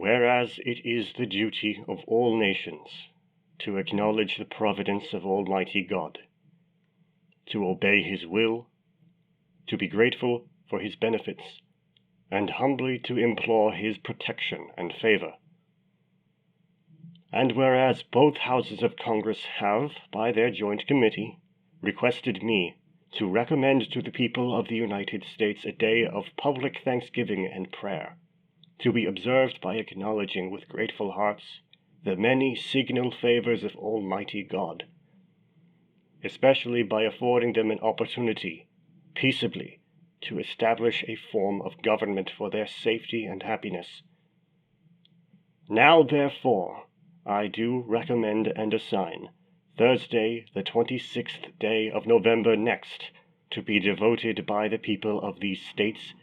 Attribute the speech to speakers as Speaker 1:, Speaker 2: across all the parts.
Speaker 1: Whereas it is the duty of all nations to acknowledge the providence of Almighty God, to obey His will, to be grateful for His benefits, and humbly to implore His protection and favor. And whereas both houses of Congress have, by their joint committee, requested me to recommend to the people of the United States a day of public thanksgiving and prayer, to be observed by acknowledging with grateful hearts the many signal favors of Almighty God, especially by affording them an opportunity, peaceably, to establish a form of government for their safety and happiness. Now, therefore, I do recommend and assign Thursday, the 26th day of November next, to be devoted by the people of these states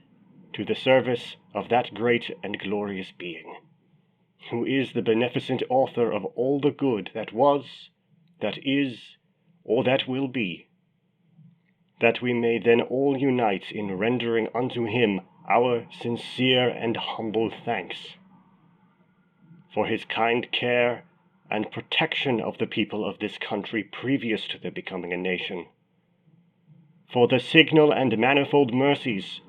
Speaker 1: to the service of that great and glorious being, who is the beneficent author of all the good that was, that is, or that will be, that we may then all unite in rendering unto Him our sincere and humble thanks for His kind care and protection of the people of this country previous to their becoming a nation, for the signal and manifold mercies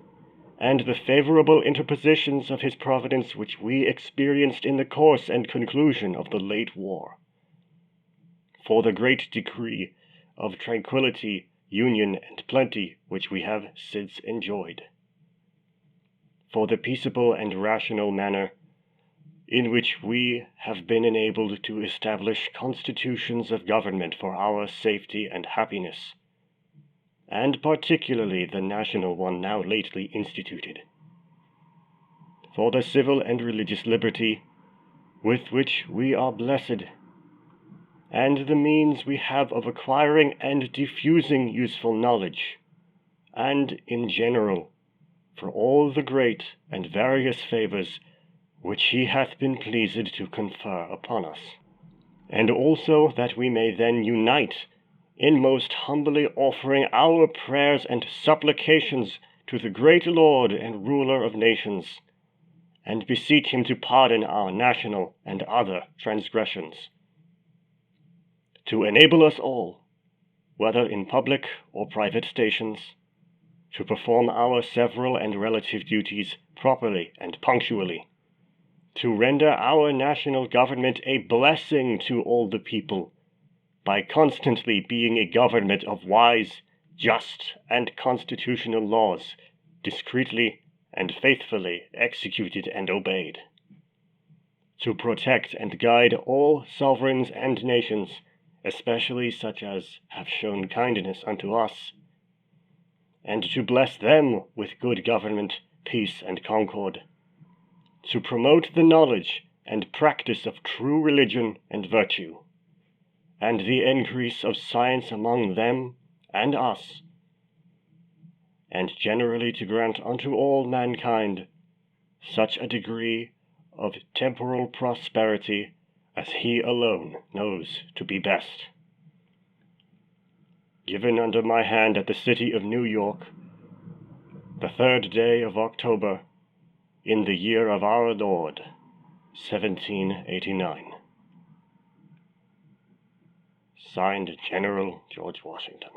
Speaker 1: and the favorable interpositions of His providence which we experienced in the course and conclusion of the late war, for the great decree of tranquility, union, and plenty which we have since enjoyed, for the peaceable and rational manner in which we have been enabled to establish constitutions of government for our safety and happiness, and particularly the national one now lately instituted, for the civil and religious liberty with which we are blessed, and the means we have of acquiring and diffusing useful knowledge, and in general, for all the great and various favors which He hath been pleased to confer upon us, and also that we may then unite in most humbly offering our prayers and supplications to the great Lord and Ruler of nations, and beseech Him to pardon our national and other transgressions, to enable us all, whether in public or private stations, to perform our several and relative duties properly and punctually, to render our national government a blessing to all the people, by constantly being a government of wise, just, and constitutional laws, discreetly and faithfully executed and obeyed, to protect and guide all sovereigns and nations, especially such as have shown kindness unto us, and to bless them with good government, peace, and concord, to promote the knowledge and practice of true religion and virtue, and the increase of science among them and us, and generally to grant unto all mankind such a degree of temporal prosperity as He alone knows to be best. Given under my hand at the city of New York, the 3rd day of October, in the year of our Lord, 1789. Signed, General George Washington.